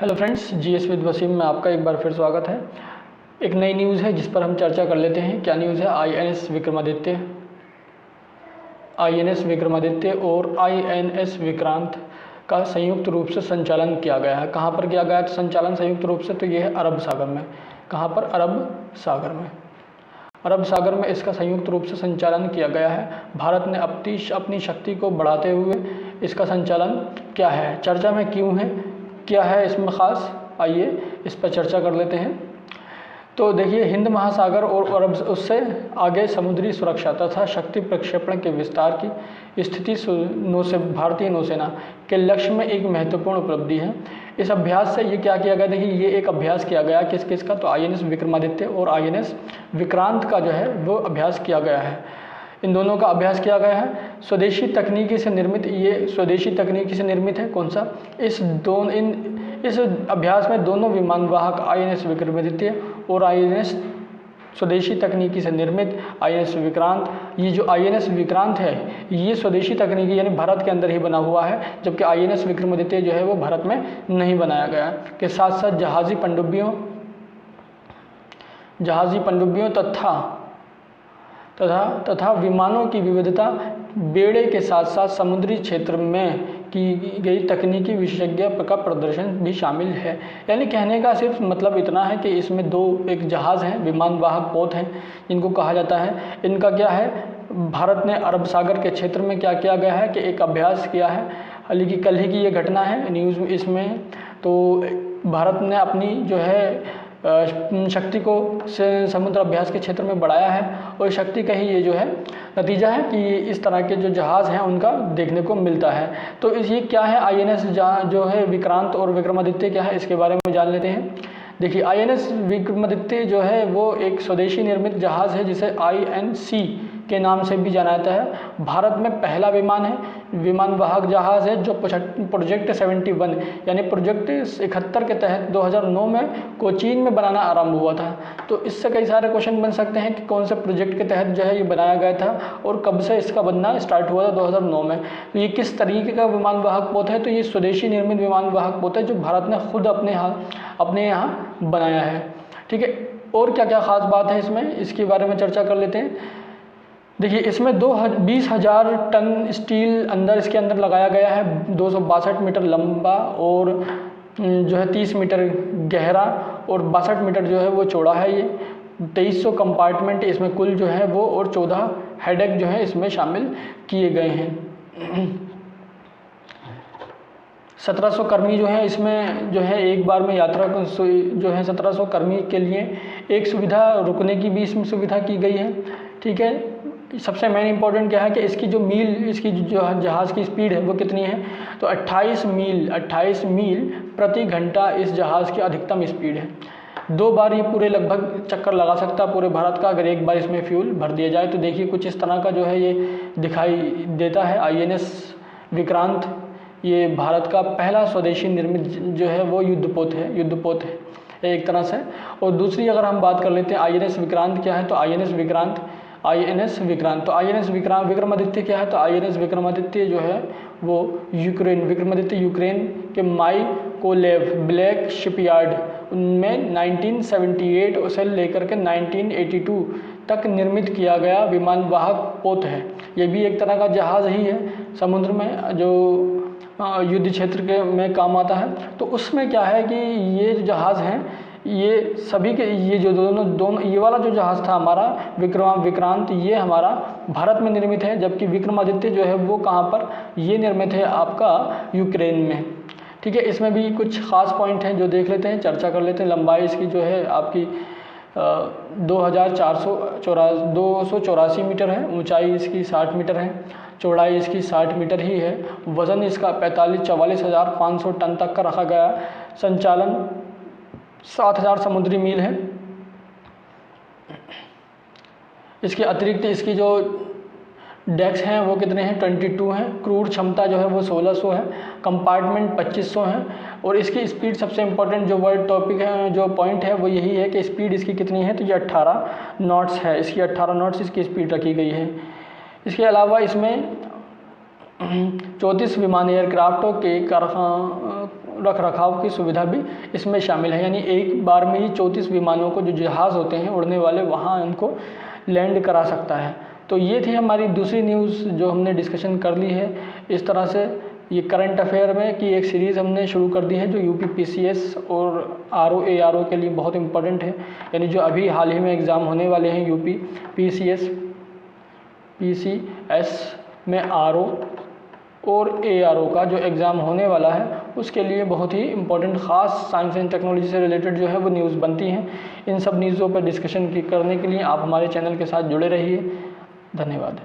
Hello friends, GS with Wasim में आपका एक बार फिर स्वागत है। एक नई न्यूज़ है जिस पर हम चर्चा कर लेते हैं। क्या न्यूज़ है? आईएनएस विक्रमादित्य और आईएनएस विक्रांत का संयुक्त रूप से संचालन किया गया है। कहाँ पर किया गया है संचालन संयुक्त रूप से? तो ये है अरब सागर में। कहाँ पर? अरब सागर में। अरब सागर में इसका संयुक्त रूप से संचालन किया गया है। भारत ने अपनी शक्ति को बढ़ाते हुए इसका संचालन क्या है, चर्चा में क्यों है, क्या है इसमें ख़ास, आइए इस पर चर्चा कर लेते हैं। तो देखिए, हिंद महासागर और अरब उससे आगे समुद्री सुरक्षा तथा शक्ति प्रक्षेपण के विस्तार की स्थिति भारतीय नौसेना के लक्ष्य में एक महत्वपूर्ण उपलब्धि है। इस अभ्यास से ये क्या किया गया? देखिए, ये एक अभ्यास किया गया किस किस का? तो आईएनएस विक्रमादित्य और आईएनएस विक्रांत का जो है वो अभ्यास किया गया है। इन दोनों का अभ्यास किया गया है। स्वदेशी तकनीकी से निर्मित, ये स्वदेशी तकनीकी से निर्मित है। कौन सा? इस अभ्यास में दोनों विमान वाहक आईएनएस विक्रमादित्य और आईएनएस स्वदेशी तकनीकी से निर्मित आईएनएस विक्रांत, ये जो आईएनएस विक्रांत है ये स्वदेशी तकनीकी यानी भारत के अंदर ही बना हुआ है, जबकि आईएनएस विक्रमादित्य जो है वो भारत में नहीं बनाया गया है। के साथ साथ जहाज़ी पनडुब्बियों तथा विमानों की विविधता, बेड़े के साथ साथ समुद्री क्षेत्र में की गई तकनीकी विशेषज्ञ का प्रदर्शन भी शामिल है। यानी कहने का सिर्फ मतलब इतना है कि इसमें एक जहाज़ हैं, विमान वाहक पोत हैं जिनको कहा जाता है। इनका क्या है, भारत ने अरब सागर के क्षेत्र में क्या किया गया है कि एक अभ्यास किया है। हालांकि कल ही की ये घटना है न्यूज़ इसमें। तो भारत ने अपनी जो है शक्ति को समुद्र अभ्यास के क्षेत्र में बढ़ाया है, और शक्ति का ही ये जो है नतीजा है कि इस तरह के जो जहाज़ हैं उनका देखने को मिलता है। तो ये क्या है आईएनएस जो है विक्रांत और विक्रमादित्य क्या है, इसके बारे में जान लेते हैं। देखिए, आईएनएस विक्रमादित्य जो है वो एक स्वदेशी निर्मित जहाज़ है जिसे आईएनसी के नाम से भी जाना जाता है। भारत में पहला विमान वाहक जहाज़ है जो प्रोजेक्ट 71 यानी प्रोजेक्ट 71 के तहत 2009 में कोचीन में बनाना आरंभ हुआ था। तो इससे कई सारे क्वेश्चन बन सकते हैं कि कौन से प्रोजेक्ट के तहत जो है ये बनाया गया था और कब से इसका बनना स्टार्ट हुआ था 2009 में। तो ये किस तरीके का विमान वाहक पोत है? तो ये स्वदेशी निर्मित विमान वाहक पोत है जो भारत ने खुद अपने यहाँ बनाया है। ठीक है, और क्या क्या खास बात है इसमें, इसके बारे में चर्चा कर लेते हैं। देखिए, इसमें 20,000 टन स्टील इसके अंदर लगाया गया है, 262 मीटर लंबा और जो है 30 मीटर गहरा और 62 मीटर जो है वो चौड़ा है। ये 2300 कंपार्टमेंट इसमें कुल जो है वो, और 14 हेडेक जो है इसमें शामिल किए गए हैं। 1700 कर्मी जो है इसमें जो है एक बार में यात्रा जो है 1700 कर्मी के लिए एक सुविधा, रुकने की भी इसमें सुविधा की गई है। ठीक है, सबसे मेन इंपॉर्टेंट क्या है कि इसकी जो जहाज़ की स्पीड है वो कितनी है? तो 28 मील प्रति घंटा इस जहाज़ की अधिकतम स्पीड है। 2 बार ये पूरे लगभग चक्कर लगा सकता है पूरे भारत का, अगर एक बार इसमें फ्यूल भर दिया जाए। तो देखिए, कुछ इस तरह का जो है ये दिखाई देता है आईएनएस विक्रांत। ये भारत का पहला स्वदेशी निर्मित जो है वो युद्धपोत है एक तरह से। और दूसरी अगर हम बात कर लेते हैं आईएनएस विक्रांत क्या है, तो आईएनएस विक्रांत तो आईएनएस विक्रमादित्य क्या है? तो आईएनएस विक्रमादित्य जो है वो विक्रमादित्य यूक्रेन के माइकोलेव ब्लैक शिपयार्ड में 1978 से लेकर के 1982 तक निर्मित किया गया विमान वाहक पोत है। ये भी एक तरह का जहाज़ ही है, समुद्र में जो युद्ध क्षेत्र में काम आता है। तो उसमें क्या है कि ये जो जहाज़ हैं ये सभी के, ये जो दोनों ये वाला जो जहाज़ था हमारा विक्रांत, ये हमारा भारत में निर्मित है, जबकि विक्रमादित्य जो है वो कहाँ पर ये निर्मित है? आपका यूक्रेन में। ठीक है, इसमें भी कुछ ख़ास पॉइंट हैं जो देख लेते हैं, चर्चा कर लेते हैं। लंबाई इसकी जो है आपकी 284 मीटर है, ऊंचाई इसकी 60 मीटर है, चौड़ाई इसकी 60 मीटर ही है। वज़न इसका 44,500 टन तक का रखा गया। संचालन 7,000 समुद्री मील है। इसके अतिरिक्त इसकी जो डेक्स हैं वो कितने हैं? 22 हैं। क्रूड क्षमता जो है वो 1600 है। कंपार्टमेंट 2500 हैं। और इसकी स्पीड, सबसे इम्पोर्टेंट जो वर्ड टॉपिक है, जो पॉइंट है वो यही है कि स्पीड इसकी कितनी है? तो ये 18 नॉट्स है। इसकी 18 नॉट्स इसकी स्पीड रखी गई है। इसके अलावा इसमें 34 विमान एयरक्राफ्टों के रख रखाव की सुविधा भी इसमें शामिल है, यानी एक बार में ही 34 विमानों को, जो जहाज़ होते हैं उड़ने वाले, वहाँ उनको लैंड करा सकता है। तो ये थी हमारी दूसरी न्यूज़ जो हमने डिस्कशन कर ली है। इस तरह से ये करंट अफेयर में की एक सीरीज़ हमने शुरू कर दी है जो यूपी पीसीएस और आरओ के लिए बहुत इंपॉर्टेंट है, यानी जो अभी हाल ही में एग्ज़ाम होने वाले हैं यूपी पीसीएस में आरओ और एआरओ का जो एग्ज़ाम होने वाला है उसके लिए बहुत ही इंपॉर्टेंट ख़ास साइंस एंड टेक्नोलॉजी से रिलेटेड जो है वो न्यूज़ बनती हैं। इन सब न्यूज़ों पर डिस्कशन करने के लिए आप हमारे चैनल के साथ जुड़े रहिए। धन्यवाद।